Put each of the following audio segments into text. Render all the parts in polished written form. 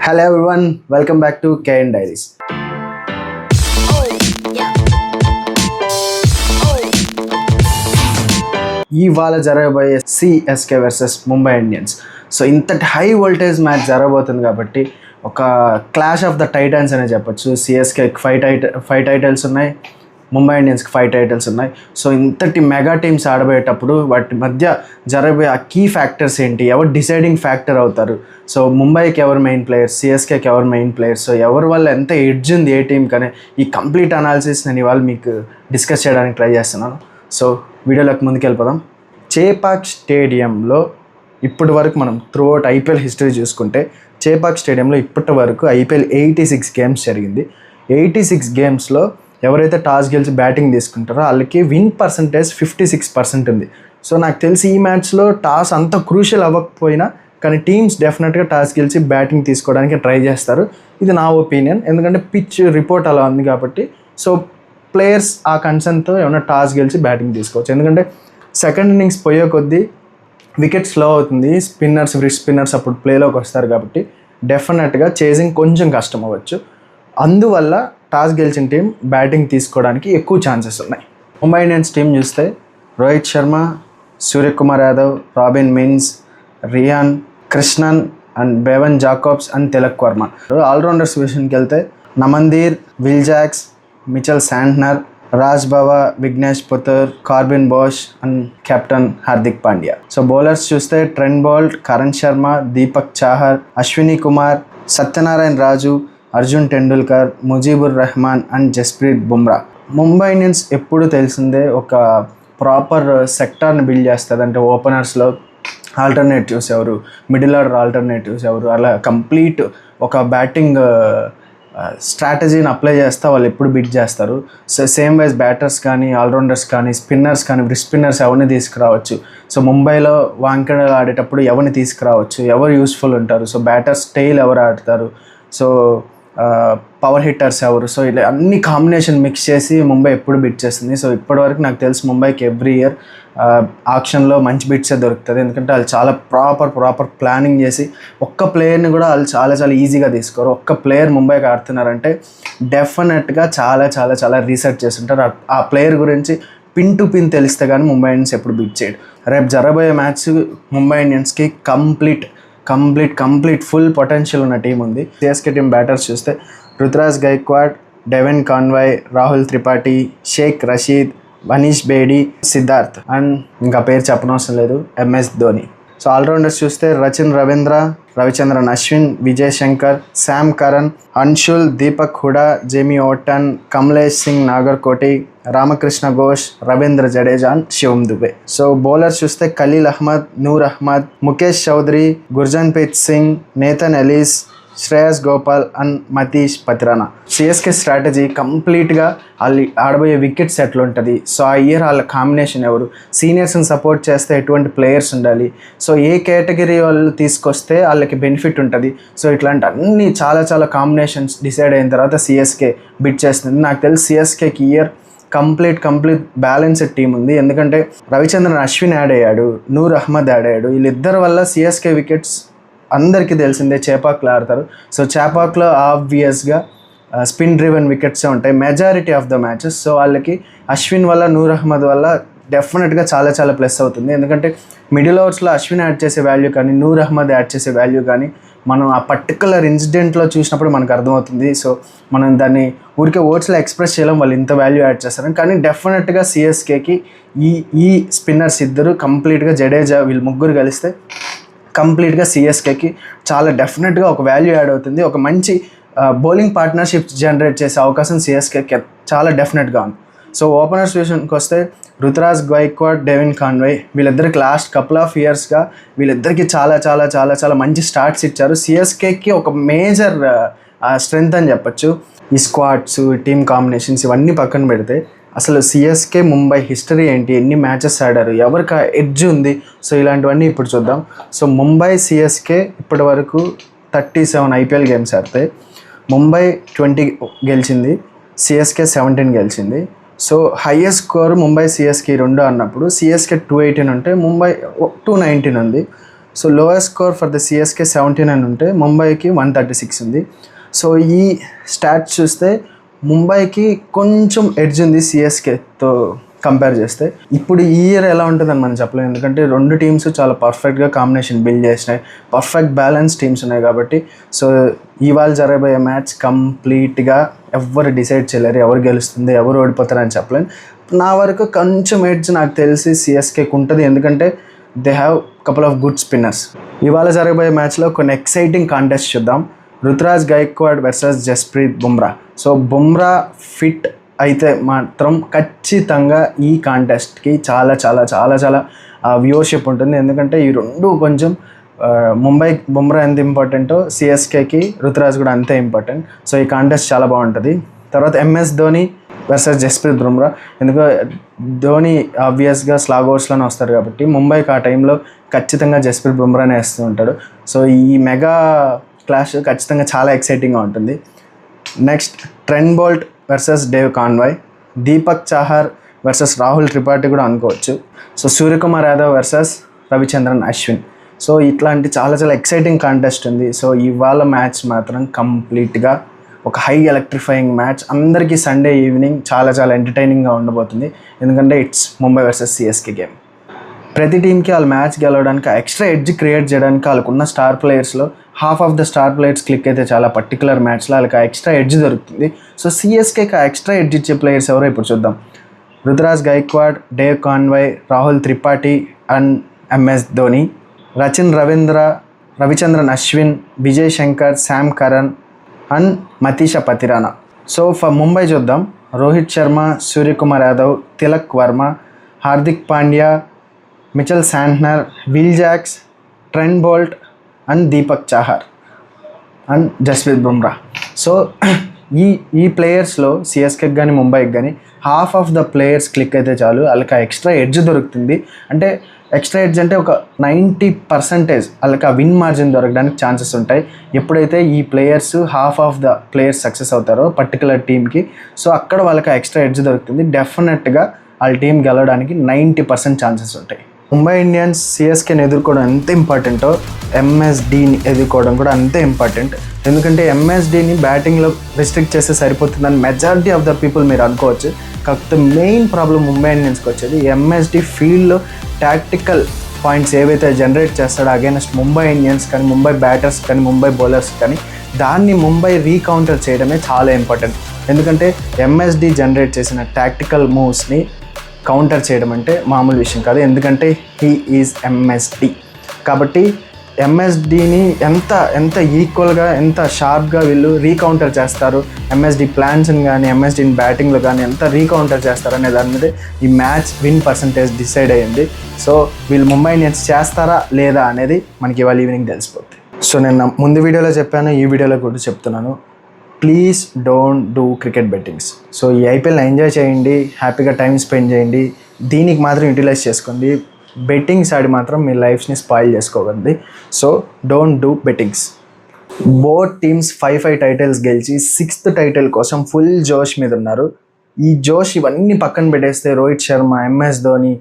Hello everyone, welcome back to KN Diaries. ఇవాళ జరగబోయే CSK versus Mumbai Indians. So ఇంతటి high voltage match జరగబోతుంది కాబట్టి ఒక క్లాష్ ఆఫ్ ద టైటన్స్ అనే చెప్పొచ్చు. సిఎస్కేకి ఫైవ్ టైటిల్స్ ఉన్నాయి, ముంబై ఇండియన్స్కి 5 టైటిల్స్ ఉన్నాయి. సో ఇంతటి మెగా టీమ్స్ ఆడబోయేటప్పుడు వాటి మధ్య జరగబోయే ఆ కీ ఫ్యాక్టర్స్ ఏంటి, ఎవరు డిసైడింగ్ ఫ్యాక్టర్ అవుతారు, సో ముంబైకి ఎవరు మెయిన్ ప్లేయర్స్, సిఎస్కేకి ఎవరు మెయిన్ ప్లేయర్స్, సో ఎవరి వల్ల ఎంత ఎడ్జ్ ఉంది ఏ టీం కానీ ఈ కంప్లీట్ అనాలిసిస్ నేను ఇవాళ మీకు డిస్కస్ చేయడానికి ట్రై చేస్తున్నాను. సో వీడియోలోకి ముందుకు వెళ్ళిపోదాం. చేపాక్ స్టేడియంలో ఇప్పటి వరకు మనం త్రూఅవుట్ ఐపీఎల్ హిస్టరీ చూసుకుంటే చేపాక్ స్టేడియంలో ఇప్పటి వరకు ఐపీఎల్ 86 గేమ్స్ జరిగింది. 86 గేమ్స్లో ఎవరైతే టాస్ గెలిచి బ్యాటింగ్ తీసుకుంటారో వాళ్ళకి విన్ పర్సంటేజ్ 56% ఉంది. సో నాకు తెలిసి ఈ మ్యాచ్లో టాస్ అంత క్రూషియల్ అవ్వకపోయినా కానీ టీమ్స్ డెఫినెట్గా టాస్ గెలిచి బ్యాటింగ్ తీసుకోవడానికి ట్రై చేస్తారు. ఇది నా ఒపీనియన్, ఎందుకంటే పిచ్ రిపోర్ట్ అలా ఉంది కాబట్టి. సో ప్లేయర్స్ ఆ కన్సర్న్తో ఏమైనా టాస్ గెలిచి బ్యాటింగ్ తీసుకోవచ్చు, ఎందుకంటే సెకండ్ ఇన్నింగ్స్ పోయే కొద్దీ వికెట్ స్లో అవుతుంది, రిస్ట్ స్పిన్నర్స్ అప్పుడు ప్లేలోకి వస్తారు కాబట్టి డెఫినెట్గా చేసింగ్ కొంచెం కష్టం అవ్వచ్చు. అందువల్ల టాస్ గెలిచిన టీం బ్యాటింగ్ తీసుకోవడానికి ఎక్కువ ఛాన్సెస్ ఉన్నాయి. ముంబై ఇండియన్స్ టీం చూస్తే Rohit Sharma, Suryakumar Yadav, Robin Minz, Ryan, Krishnan and Bevon Jacobs and Tilak Varma. Allrounders విషయానికి వెళ్తే Naman Dhir, Will Jacks, Mitchell Santner, Raj Bawa, Vignesh Puthur, Corbin Bosch and captain Hardik Pandya. So bowlers చూస్తే Trent Boult, Karan Sharma, Deepak Chahar, Ashwani Kumar, Satyanarayana Raju, Arjun Tendulkar, Mujeebur Rahman and Jasprit Bumrah. Mumbai Indians ఎప్పుడు తెలిసిందే ఒక ప్రాపర్ సెక్టార్ని బిల్డ్ చేస్తుంది. అంటే ఓపెనర్స్లో ఆల్టర్నేటివ్స్ ఎవరు, మిడిల్ ఆర్డర్ ఆల్టర్నేటివ్స్ ఎవరు, అలా కంప్లీట్ ఒక బ్యాటింగ్ స్ట్రాటజీని అప్లై చేస్తే వాళ్ళు ఎప్పుడు బిట్ చేస్తారు. సో సేమ్ వైజ్ బ్యాటర్స్ కానీ, ఆల్రౌండర్స్ కానీ, స్పిన్నర్స్ కానీ, బ్రిస్ట్ స్పిన్నర్స్ ఎవరిని తీసుకురావచ్చు. సో ముంబైలో వాంకడలు ఆడేటప్పుడు ఎవరిని తీసుకురావచ్చు, ఎవరు యూస్ఫుల్ ఉంటారు, సో బ్యాటర్స్ టెయిల్ ఎవరు ఆడతారు, సో పవర్ హిట్టర్స్ ఎవరు, సో ఇలా అన్ని కాంబినేషన్ మిక్స్ చేసి ముంబై ఎప్పుడు బిట్ చేస్తుంది. సో ఇప్పటివరకు నాకు తెలిసి ముంబైకి ఎవ్రీ ఇయర్ ఆక్షన్లో మంచి బిట్సే దొరుకుతుంది, ఎందుకంటే వాళ్ళు చాలా ప్రాపర్ ప్లానింగ్ చేసి ఒక్క ప్లేయర్ని కూడా వాళ్ళు చాలా ఈజీగా తీసుకోరు. ఒక్క ప్లేయర్ ముంబైకి ఆడుతున్నారంటే డెఫినెట్గా చాలా రీసెర్చ్ చేస్తుంటారు. ఆ ప్లేయర్ గురించి పిన్ టు పిన్ తెలిస్తే కానీ ముంబై ఇండియన్స్ ఎప్పుడు బిట్ చేయడు. రేపు జరగబోయే మ్యాచ్ ముంబై ఇండియన్స్కి కంప్లీట్ ఫుల్ పొటెన్షియల్ ఉన్న టీం ఉంది. సిఎస్కే టీం బ్యాటర్స్ చూస్తే Ruturaj Gaikwad, Devon Conway, Rahul Tripathi, Shaik Rasheed, Manish Bedi, Siddharth and ఇంకా పేరు చెప్పనవసరం లేదు, ఎంఎస్ ధోని. సో ఆల్రౌండర్స్ చూస్తే Rachin Ravindra, Ravichandran Ashwin, Vijay Shankar, Sam Curran, Anshul, Deepak Hooda, Jamie Overton, Kamlesh Singh Nagarkoti, Ramakrishna Ghosh, Ravindra Jadeja, Shivam Dube. So bowlers చూస్తే Khaleel Ahmed, Noor Ahmad, Mukesh Choudhary, Gurjapneet Singh, Nathan Ellis, Shreyas Gopal and Matheesha Pathirana. CSK strategy కంప్లీట్గా వాళ్ళు ఆడబోయే వికెట్స్ ఎట్లుంటుంది, సో ఆ ఇయర్ వాళ్ళ కాంబినేషన్ ఎవరు, సీనియర్స్ని సపోర్ట్ చేస్తే ఎటువంటి ప్లేయర్స్ ఉండాలి, సో ఏ కేటగిరీ వాళ్ళు తీసుకొస్తే వాళ్ళకి బెనిఫిట్ ఉంటుంది, సో ఇట్లాంటి అన్ని చాలా కాంబినేషన్స్ డిసైడ్ అయిన తర్వాత సిఎస్కే బిట్ చేస్తుంది. నాకు తెలిసి సిఎస్కేకి ఇయర్ కంప్లీట్ బ్యాలెన్స్డ్ టీం ఉంది, ఎందుకంటే రవిచంద్రన్ అశ్విన్ యాడ్ అయ్యాడు, నూర్ అహ్మద్ యాడ్ అయ్యాడు. వీళ్ళిద్దరి వల్ల సిఎస్కే వికెట్స్ అందరికీ తెలిసిందే చేపాక్లో ఆడతారు. సో చేపాక్లో ఆబ్వియస్గా స్పిన్ డ్రివెన్ వికెట్సే ఉంటాయి majority of the matches. So వాళ్ళకి అశ్విన్ వల్ల, నూర్ అహ్మద్ వల్ల డెఫినెట్గా చాలా ప్లస్ అవుతుంది, ఎందుకంటే మిడిల్ ఓవర్స్లో అశ్విన్ యాడ్ చేసే వాల్యూ కానీ, నూర్ అహ్మద్ యాడ్ చేసే వాల్యూ కానీ మనం ఆ పర్టికులర్ ఇన్సిడెంట్లో చూసినప్పుడు మనకు అర్థమవుతుంది. సో మనం దాన్ని ఊరికే ఓట్స్లో ఎక్స్ప్రెస్ చేయలేం వాళ్ళు ఇంత వాల్యూ యాడ్ చేస్తారు. కానీ డెఫినెట్గా సిఎస్కేకి ఈ స్పిన్నర్స్ ఇద్దరు కంప్లీట్గా జడేజా వీళ్ళు ముగ్గురు కలిస్తే కంప్లీట్గా సిఎస్కేకి చాలా డెఫినెట్గా ఒక వాల్యూ యాడ్ అవుతుంది. ఒక మంచి బౌలింగ్ పార్ట్నర్షిప్ జనరేట్ చేసే అవకాశం సిఎస్కేకి చాలా డెఫినెట్గా ఉంది. సో ఓపెనర్స్ విషయానికి వస్తే రుతురాజ్ గైక్వాడ్, డెవిన్ కాన్వే వీళ్ళిద్దరికి లాస్ట్ కపుల్ ఆఫ్ ఇయర్స్గా వీళ్ళిద్దరికి చాలా మంచి స్టార్ట్స్ ఇచ్చారు. సిఎస్కేకి ఒక మేజర్ స్ట్రెంగ్త్ అని చెప్పచ్చు. ఈ స్క్వాడ్స్, టీమ్ కాంబినేషన్స్ ఇవన్నీ పక్కన పెడితే అసలు సిఎస్కే ముంబై హిస్టరీ ఏంటి, ఎన్ని మ్యాచెస్ ఆడారు, ఎవరికి ఎడ్జ్ ఉంది, సో ఇలాంటివన్నీ ఇప్పుడు చూద్దాం. సో ముంబై సిఎస్కే ఇప్పటి వరకు 37 ఐపీఎల్ గేమ్స్ ఆడితే ముంబై 20 గెలిచింది, సిఎస్కే 17 గెలిచింది. So highest score Mumbai CSK 2 అన్నప్పుడు సిఎస్కే 218 ఉంటే ముంబై 219 ఉంది. So lowest score for the CSK 79 ఉంటే ముంబైకి 136 ఉంది. సో ఈ స్టాట్స్ చూస్తే ముంబైకి కొంచెం ఎడ్జ్ ఉంది సిఎస్కేతో కంపేర్ చేస్తే. ఇప్పుడు ఈ ఇయర్ ఎలా ఉంటుందని మనం చెప్పలేము, ఎందుకంటే రెండు టీమ్స్ చాలా పర్ఫెక్ట్గా కాంబినేషన్ బిల్డ్ చేసినాయి, పర్ఫెక్ట్ బ్యాలెన్స్ టీమ్స్ ఉన్నాయి కాబట్టి. సో ఇవాళ జరగబోయే మ్యాచ్ కంప్లీట్గా ఎవరు డిసైడ్ చేయలేరు, ఎవరు గెలుస్తుంది ఎవరు ఓడిపోతారని చెప్పలేను. నా వరకు కొంచెం ఎడ్జ్ నాకు తెలిసి సిఎస్కేకి ఉంటుంది, ఎందుకంటే they have couple of good spinners. ఇవాళ జరగబోయే మ్యాచ్లో కొన్ని ఎక్సైటింగ్ కాంటెస్ట్ చూద్దాం. Ruturaj Gaikwad versus Jasprit Bumrah. So Bumrah fit అయితే మాత్రం ఖచ్చితంగా ఈ కాంటెస్ట్కి చాలా చాలా చాలా చాలా వ్యూవర్షిప్ ఉంటుంది, ఎందుకంటే ఈ రెండు కొంచెం ముంబై బుమ్రా ఎంత ఇంపార్టెంటో సిఎస్కేకి రుతురాజ్ కూడా అంతే ఇంపార్టెంట్. సో ఈ కాంటెస్ట్ చాలా బాగుంటుంది. తర్వాత ఎంఎస్ ధోని వర్సెస్ జస్ప్రీత్ బుమ్రా. ఎందుకంటే ధోని ఆబ్వియస్గా స్లాగ్ ఓవర్స్లోనే వస్తారు కాబట్టి ముంబైకి ఆ టైంలో ఖచ్చితంగా జస్ప్రీత్ బుమ్రానే వేస్తూ ఉంటాడు. సో ఈ మెగా క్లాష్ ఖచ్చితంగా చాలా ఎక్సైటింగ్గా ఉంటుంది. Next Trent Boult versus Dave convoy, Deepak Chahar versus Rahul Tripathi కూడా అనుకోవచ్చు. So Suryakumar Yadav versus Ravichandran Ashwin. So ఇట్లాంటి చాలా చాలా ఎక్సైటింగ్ కాంటెస్ట్ ఉంది. సో ఇవాళ మ్యాచ్ మాత్రం కంప్లీట్గా ఒక హై ఎలక్ట్రిఫైయింగ్ మ్యాచ్. అందరికీ సండే ఈవినింగ్ చాలా చాలా ఎంటర్టైనింగ్గా ఉండబోతుంది, ఎందుకంటే it's Mumbai versus CSK game. ప్రతి టీంకి వాళ్ళ మ్యాచ్ గెలవడానికి ఎక్స్ట్రా ఎడ్జ్ క్రియేట్ చేయడానికి వాళ్ళకున్న స్టార్ ప్లేయర్స్లో half of the star players click అయితే చాలా పర్టికులర్ మ్యాచ్లో వాళ్ళకి ఎక్స్ట్రా ఎడ్జ్ దొరుకుతుంది. సో సిఎస్కేకి ఎక్స్ట్రా ఎడ్జ్ ఇచ్చే ప్లేయర్స్ ఎవరో ఇప్పుడు చూద్దాం. Ruturaj Gaikwad, Dev Conway, Rahul Tripathi and MS Dhoni, Rachin Ravindra, Ravichandran Ashwin, Vijay Shankar, Sam Curran and Matheesha Pathirana. So for Mumbai చూద్దాం. Rohit Sharma, Suryakumar Yadav, Tilak Varma, Hardik Pandya, Mitchell Santner, Will Jacks, Trent Boult and Deepak Chahar and Jasprit Bumrah. So ఈ ప్లేయర్స్లో సిఎస్కేకి కానీ ముంబైకి కానీ half of the players click అయితే చాలు వాళ్ళకి ఎక్స్ట్రా ఎడ్జ్ దొరుకుతుంది. అంటే ఎక్స్ట్రా ఎడ్జ్ అంటే ఒక 90% వాళ్ళకి ఆ విన్ మార్జిన్ దొరకడానికి ఛాన్సెస్ ఉంటాయి ఎప్పుడైతే ఈ players half of the players success అవుతారో పర్టికులర్ టీమ్కి. సో అక్కడ వాళ్ళకి ఎక్స్ట్రా ఎడ్జ్ దొరుకుతుంది. డెఫినెట్గా వాళ్ళ టీం గెలవడానికి 90% ఛాన్సెస్ ఉంటాయి. ముంబై ఇండియన్స్ సిఎస్కేని ఎదుర్కోవడం ఎంత ఇంపార్టెంటో ఎంఎస్డీని ఎదుర్కోవడం కూడా అంతే ఇంపార్టెంట్. ఎందుకంటే ఎంఎస్డీని బ్యాటింగ్లో రిస్ట్రిక్ట్ చేస్తే సరిపోతుందని మెజారిటీ ఆఫ్ ద పీపుల్ మీరు అనుకోవచ్చు. కాకపోతే మెయిన్ ప్రాబ్లం ముంబై ఇండియన్స్కి వచ్చేది ఎంఎస్డీ ఫీల్డ్లో టాక్టికల్ పాయింట్స్ ఏవైతే జనరేట్ చేస్తాడో అగైనెస్ట్ ముంబై ఇండియన్స్ కానీ ముంబై బ్యాటర్స్ కానీ ముంబై బౌలర్స్ కానీ దాన్ని ముంబై రీకౌంటర్ చేయడమే చాలా ఇంపార్టెంట్. ఎందుకంటే ఎంఎస్డీ జనరేట్ చేసిన టాక్టికల్ మూవ్స్ని కౌంటర్ చేయడం అంటే మామూలు విషయం కాదు, ఎందుకంటే హీ ఈజ్ ఎంఎస్డి. కాబట్టి ఎంఎస్డిని ఎంత ఈక్వల్గా ఎంత షార్ప్గా వీళ్ళు రీకౌంటర్ చేస్తారు, ఎంఎస్డి ప్లాన్స్ని కానీ ఎంఎస్డిని బ్యాటింగ్లో కానీ ఎంత రీకౌంటర్ చేస్తారు అనే దాని మీద ఈ మ్యాచ్ విన్ పర్సంటేజ్ డిసైడ్ అయ్యింది. సో వీళ్ళు ముంబై ఇండియన్స్ చేస్తారా లేదా అనేది మనకి ఇవాళ ఈవినింగ్ తెలిసిపోతుంది. సో నేను ముందు వీడియోలో చెప్పాను, ఈ వీడియోలో కూడా చెప్తున్నాను, please don't do cricket bettings. So ఈ ఐపీఎల్ని ఎంజాయ్ చేయండి, హ్యాపీగా టైం స్పెండ్ చేయండి, దీనికి మాత్రం యూటిలైజ్ చేసుకోండి. బెట్టింగ్స్ ఆడి మాత్రం మీ లైఫ్ని స్పాయిల్ చేసుకోకండి. So don't do bettings. Both teams 5 titles గెలిచి 6th టైటిల్ కోసం ఫుల్ జోష్ మీద ఉన్నారు. ఈ జోష్ ఇవన్నీ పక్కన పెట్టేస్తే రోహిత్ శర్మ, ఎంఎస్ ధోని,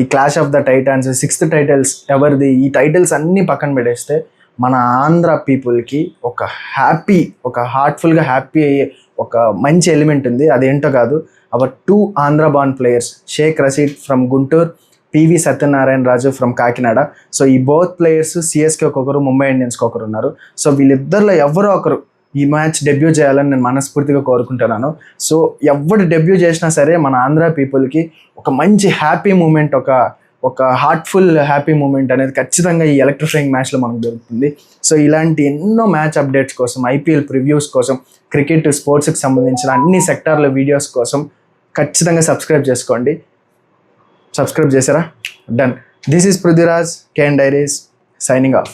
ఈ clash of the Titans, 6th titles ఎవరిది, ఈ టైటిల్స్ అన్నీ పక్కన పెట్టేస్తే మన ఆంధ్ర పీపుల్కి ఒక హార్ట్ఫుల్గా హ్యాపీ అయ్యే ఒక మంచి ఎలిమెంట్ ఉంది. అదేంటో కాదు, our 2 Andhra born players, Shaik Rasheed from Guntur, PV Satyanarayana Raju from Kakinada. So ఈ బోత్ ప్లేయర్స్ సిఎస్కే ఒకరు, ముంబై ఇండియన్స్కి ఒకరు ఉన్నారు. సో వీళ్ళిద్దరిలో ఎవరో ఒకరు ఈ మ్యాచ్ డెబ్యూ చేయాలని నేను మనస్ఫూర్తిగా కోరుకుంటున్నాను. సో ఎవరు డెబ్యూ చేసినా సరే మన ఆంధ్ర పీపుల్కి ఒక మంచి హ్యాపీ మూమెంట్, ఒక హార్ట్ఫుల్ హ్యాపీ మూమెంట్ అనేది ఖచ్చితంగా ఈ ఎలక్ట్రిఫైయింగ్ మ్యాచ్లో మనకు దొరుకుతుంది. సో ఇలాంటి ఎన్నో మ్యాచ్ అప్డేట్స్ కోసం, ఐపీఎల్ ప్రివ్యూస్ కోసం, క్రికెట్ స్పోర్ట్స్కి సంబంధించిన అన్ని సెక్టార్ల వీడియోస్ కోసం ఖచ్చితంగా సబ్స్క్రైబ్ చేసుకోండి. సబ్స్క్రైబ్ చేశారా? Done. This is Prithviraj, KN diaries, signing off.